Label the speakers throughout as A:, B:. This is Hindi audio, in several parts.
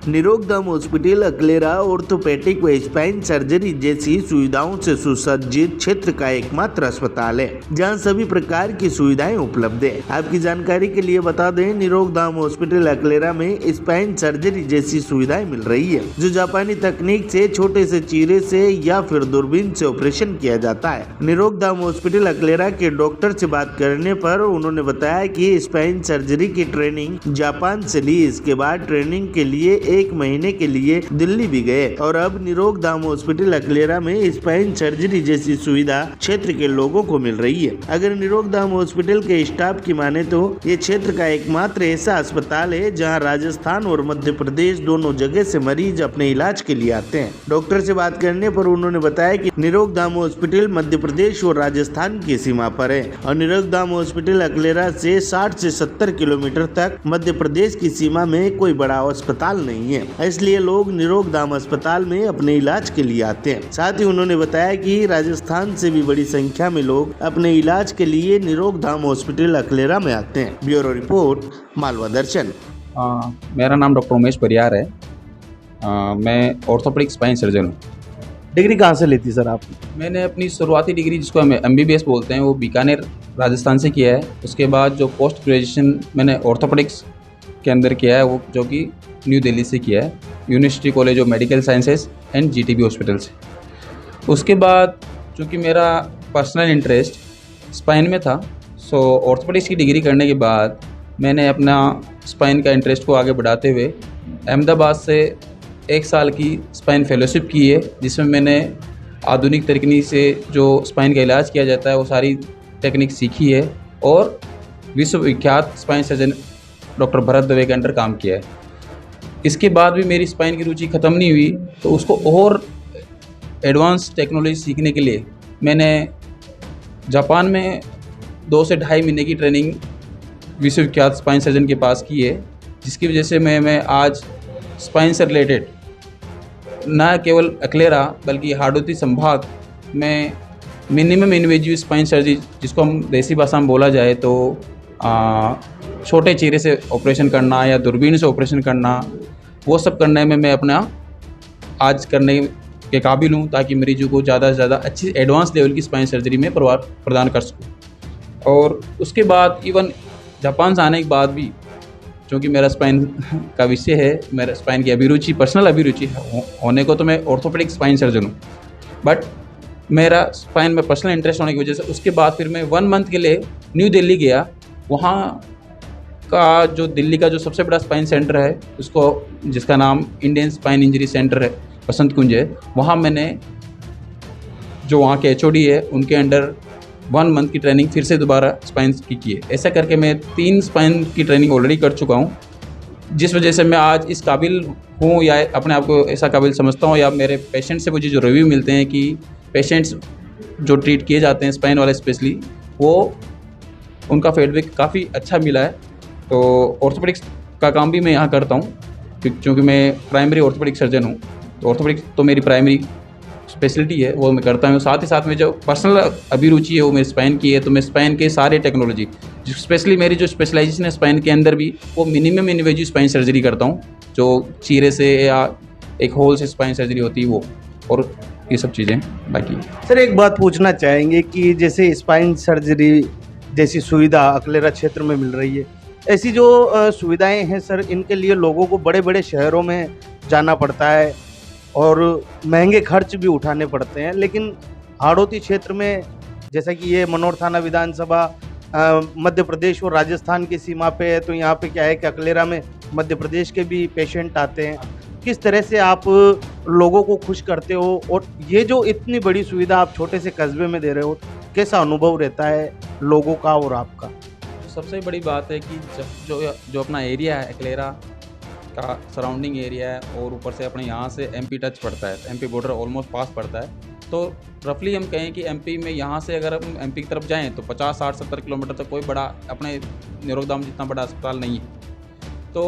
A: निरोगधाम हॉस्पिटल अकलेरा ऑर्थोपेडिक व स्पाइन सर्जरी जैसी सुविधाओं से सुसज्जित क्षेत्र का एकमात्र अस्पताल है जहां सभी प्रकार की सुविधाएं उपलब्ध है। आपकी जानकारी के लिए बता दें, निरोगधाम हॉस्पिटल अकलेरा में स्पाइन सर्जरी जैसी सुविधाएं मिल रही है, जो जापानी तकनीक से छोटे से चीरे से या फिर दूरबीन से ऑपरेशन किया जाता है। निरोगधाम हॉस्पिटल अकलेरा के डॉक्टर से बात करने पर उन्होंने बताया कि स्पाइन सर्जरी की ट्रेनिंग जापान से ली, इसके बाद ट्रेनिंग के लिए 1 महीने के लिए दिल्ली भी गए और अब निरोगधाम हॉस्पिटल अकलेरा में स्पाइन सर्जरी जैसी सुविधा क्षेत्र के लोगों को मिल रही है। अगर निरोगधाम हॉस्पिटल के स्टाफ की माने तो ये क्षेत्र का एकमात्र ऐसा अस्पताल है जहां राजस्थान और मध्य प्रदेश दोनों जगह से मरीज अपने इलाज के लिए आते हैं। डॉक्टर से बात करने पर उन्होंने बताया कि निरोगधाम हॉस्पिटल मध्य प्रदेश और राजस्थान की सीमा पर है और निरोगधाम हॉस्पिटल अकलेरा से 60 से 70 किलोमीटर तक मध्य प्रदेश की सीमा में कोई बड़ा अस्पताल नहीं है, इसलिए लोग निरोगधाम अस्पताल में अपने इलाज के लिए आते हैं। साथ ही उन्होंने बताया कि राजस्थान से भी बड़ी संख्या में लोग अपने इलाज के लिए निरोगधाम हॉस्पिटल अकलेरा में आते हैं। ब्यूरो रिपोर्ट, मालवा दर्शन।
B: मेरा नाम डॉक्टर उमेश परियार है। मैं ऑर्थोपेडिक स्पाइन सर्जन हूँ।
C: डिग्री कहाँ से लेती सर आप?
B: मैंने अपनी शुरुआती डिग्री, जिसको हम MBBS बोलते हैं, वो बीकानेर राजस्थान से किया है। उसके बाद जो पोस्ट ग्रेजुएशन मैंने ऑर्थोपेडिक्स के अंदर किया है, वो जो कि न्यू दिल्ली से किया है, university college of medical sciences and GTB hospital से। उसके बाद चूँकि मेरा पर्सनल इंटरेस्ट स्पाइन में था, सो ऑर्थोपेडिक्स की डिग्री करने के बाद मैंने अपना स्पाइन का इंटरेस्ट को आगे बढ़ाते हुए अहमदाबाद से 1 साल की स्पाइन फेलोशिप की है, जिसमें मैंने आधुनिक तकनीक से जो स्पाइन का इलाज किया जाता है वो सारी टेक्निक सीखी है और विश्वविख्यात spine surgeon doctor Bharat Dave के अंडर काम किया है। इसके बाद भी मेरी स्पाइन की रुचि ख़त्म नहीं हुई, तो उसको और एडवांस टेक्नोलॉजी सीखने के लिए मैंने जापान में 2 से ढाई महीने की ट्रेनिंग विश्वविख्यात स्पाइन सर्जन के पास की है, जिसकी वजह से मैं आज स्पाइन से रिलेटेड न केवल अकलेरा बल्कि हाड़ौती संभाग में मिनिमम इन्वेजिव स्पाइन सर्जरी, जिसको हम देसी भाषा में बोला जाए तो छोटे चीरे से ऑपरेशन करना या दूरबीन से ऑपरेशन करना, वो सब करने में मैं अपना आज करने के काबिल हूँ, ताकि मरीजों को ज़्यादा से ज़्यादा अच्छी एडवांस लेवल की स्पाइन सर्जरी में प्रदान कर सकूँ। और उसके बाद इवन जापान से आने के बाद भी, क्योंकि मेरा स्पाइन का विषय है, मेरा स्पाइन की अभिरुचि, पर्सनल अभिरुचि होने को तो मैं ऑर्थोपेडिक स्पाइन सर्जन हूँ, बट मेरा स्पाइन में पर्सनल इंटरेस्ट होने की वजह से उसके बाद फिर मैं 1 मंथ के लिए न्यू दिल्ली गया। वहाँ का जो दिल्ली का जो सबसे बड़ा स्पाइन सेंटर है, उसको जिसका नाम इंडियन स्पाइन इंजरी सेंटर है, बसंत कुंज है, वहाँ मैंने जो वहाँ के HOD है उनके अंडर 1 मंथ की ट्रेनिंग फिर से दोबारा स्पाइन की है। ऐसा करके मैं 3 स्पाइन की ट्रेनिंग ऑलरेडी कर चुका हूँ, जिस वजह से मैं आज इस काबिल हूँ या अपने आप को ऐसा काबिल समझता हूँ, या मेरे पेशेंट से मुझे जो रिव्यू मिलते हैं कि पेशेंट्स जो ट्रीट किए जाते हैं स्पाइन वाले स्पेशली, वो उनका फीडबैक काफ़ी अच्छा मिला है। तो ऑर्थोपेडिक्स का काम भी मैं यहाँ करता हूँ, क्योंकि मैं प्राइमरी ऑर्थोपेडिक सर्जन हूँ, तो ऑर्थोपेडिक्स तो मेरी प्राइमरी स्पेशलिटी है, वो मैं करता हूँ। साथ ही साथ में जो पर्सनल अभिरुचि है वो मेरी स्पाइन की है, तो मैं स्पाइन के सारे टेक्नोलॉजी, स्पेशली मेरी जो स्पेशलाइजेशन है स्पाइन के अंदर भी, वो मिनिमम इन्वेजिव स्पाइन सर्जरी करता हूँ, जो चीरे से या एक होल से स्पाइन सर्जरी होती है वो, और ये सब चीज़ें। बाकी
C: सर एक बात पूछना चाहेंगे कि जैसे स्पाइन सर्जरी जैसी सुविधा अकलेरा क्षेत्र में मिल रही है, ऐसी जो सुविधाएं हैं सर, इनके लिए लोगों को बड़े बड़े शहरों में जाना पड़ता है और महंगे खर्च भी उठाने पड़ते हैं, लेकिन हाड़ौती क्षेत्र में, जैसा कि ये मनोर थाना विधानसभा मध्य प्रदेश और राजस्थान की सीमा पे है, तो यहाँ पे क्या है कि अकलेरा में मध्य प्रदेश के भी पेशेंट आते हैं। किस तरह से आप लोगों को खुश करते हो, और ये जो इतनी बड़ी सुविधा आप छोटे से कस्बे में दे रहे हो, कैसा अनुभव रहता है लोगों का और आपका?
B: सबसे बड़ी बात है कि जो अपना एरिया है अकलेरा का सराउंडिंग एरिया है, और ऊपर से अपने यहाँ से MP टच पड़ता है, MP बॉर्डर ऑलमोस्ट पास पड़ता है, तो रफली हम कहें कि MP में यहाँ से अगर हम MP की तरफ जाएँ तो 50, 60, 70 किलोमीटर तक कोई बड़ा अपने निरोगधाम जितना बड़ा अस्पताल नहीं है। तो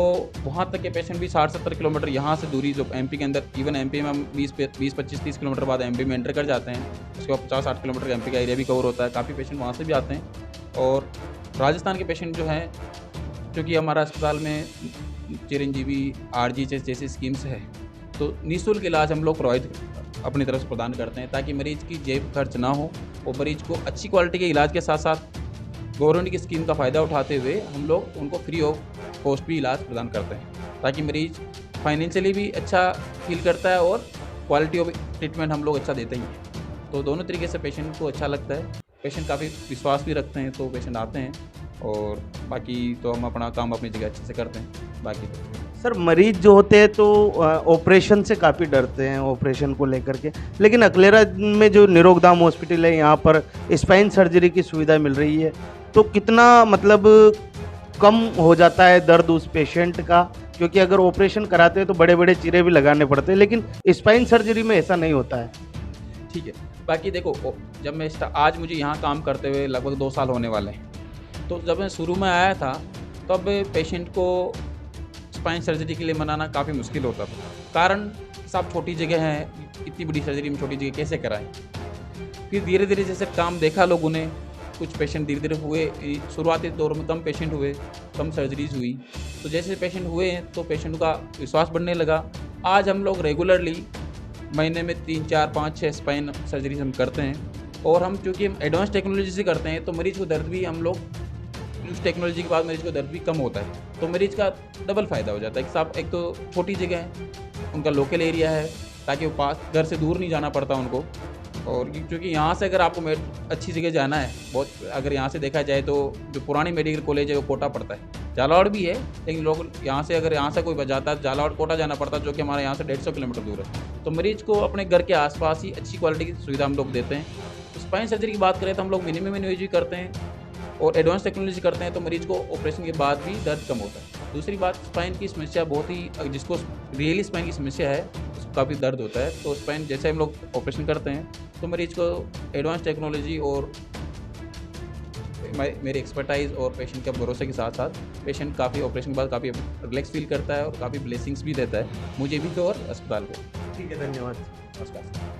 B: वहाँ तक के पेशेंट भी 60-70 किलोमीटर यहाँ से दूरी, जो MP के अंदर, इवन MP में हम 20-25-30 किलोमीटर बाद MP में एंटर कर जाते हैं, उसके बाद 50-60 किलोमीटर का MP का एरिया भी कवर होता है। काफ़ी पेशेंट वहाँ से भी आते हैं। और राजस्थान के पेशेंट जो हैं, क्योंकि हमारा अस्पताल में चिरंजीवी, RGHS जैसी स्कीम्स है, तो निःशुल्क इलाज हम लोग प्रोवाइड अपनी तरफ से प्रदान करते हैं, ताकि मरीज की जेब खर्च ना हो और मरीज को अच्छी क्वालिटी के इलाज के साथ साथ गवर्नमेंट की स्कीम का फ़ायदा उठाते हुए हम लोग उनको फ्री ऑफ कॉस्ट भी इलाज प्रदान करते हैं, ताकि मरीज फाइनेंशियली भी अच्छा फील करता है और क्वालिटी ऑफ ट्रीटमेंट हम लोग अच्छा देते ही हैं। तो दोनों तरीके से पेशेंट को अच्छा लगता है, पेशेंट काफ़ी विश्वास भी रखते हैं, तो पेशेंट आते हैं। और बाकी तो हम अपना काम अपनी जगह अच्छे से करते हैं। बाकी
C: सर मरीज जो होते हैं तो ऑपरेशन से काफ़ी डरते हैं, ऑपरेशन को लेकर के, लेकिन अकलेरा में जो निरोगधाम हॉस्पिटल है यहाँ पर स्पाइन सर्जरी की सुविधा मिल रही है, तो कितना मतलब कम हो जाता है दर्द उस पेशेंट का? क्योंकि अगर ऑपरेशन कराते हैं तो बड़े बड़े चीरे भी लगाने पड़ते हैं, लेकिन स्पाइन सर्जरी में ऐसा नहीं होता है।
B: ठीक है, बाकी देखो जब मैं आज मुझे यहाँ काम करते हुए लगभग 2 साल होने वाले हैं, तो जब मैं शुरू में आया था तब पेशेंट को स्पाइन सर्जरी के लिए मनाना काफ़ी मुश्किल होता था, कारण सब छोटी जगह है, इतनी बड़ी सर्जरी में छोटी जगह कैसे कराएं। फिर धीरे धीरे जैसे काम देखा लोगों ने, कुछ पेशेंट धीरे धीरे हुए, शुरुआती दौर में कम पेशेंट हुए, कम सर्जरीज हुई, तो जैसे पेशेंट हुए तो पेशेंट का विश्वास बढ़ने लगा। आज हम लोग रेगुलरली महीने में 3, 4, 5, 6 स्पाइन सर्जरीज हम करते हैं, और हम चूँकि हम एडवांस टेक्नोलॉजी से करते हैं तो मरीज को दर्द भी हम लोग उस टेक्नोलॉजी के बाद मरीज को दर्द भी कम होता है, तो मरीज का डबल फ़ायदा हो जाता है कि साहब एक तो छोटी जगह है, उनका लोकल एरिया है, ताकि वो पास घर से दूर नहीं जाना पड़ता उनको। और क्योंकि यहाँ से अगर आपको अच्छी जगह जाना है, बहुत अगर यहाँ से देखा जाए तो जो पुरानी मेडिकल कॉलेज है वो कोटा पड़ता है, झालावाड़ भी है, लेकिन लोग यहाँ से अगर यहाँ से कोई जाता है झालावाड़ कोटा जाना पड़ता है, जो कि हमारे यहाँ से 150 किलोमीटर दूर है। तो मरीज को अपने घर के आसपास ही अच्छी क्वालिटी की सुविधा हम लोग देते हैं। तो स्पाइन सर्जरी की बात करें तो हम लोग मिनिमम इन्वेजिव करते हैं और एडवांस टेक्नोलॉजी करते हैं, तो मरीज को ऑपरेशन के बाद भी दर्द कम होता है। दूसरी बात, स्पाइन की समस्या बहुत ही, जिसको रियली स्पाइन की समस्या है उसको काफ़ी दर्द होता है, तो स्पाइन जैसे हम लोग ऑपरेशन करते हैं तो मरीज को एडवांस टेक्नोलॉजी और मेरी एक्सपर्टाइज और पेशेंट के भरोसे के साथ साथ पेशेंट काफ़ी ऑपरेशन के बाद काफ़ी रिलैक्स फील करता है और काफ़ी ब्लेसिंग्स भी देता है, मुझे भी तो और अस्पताल को।
C: ठीक है, धन्यवाद।
B: नमस्कार।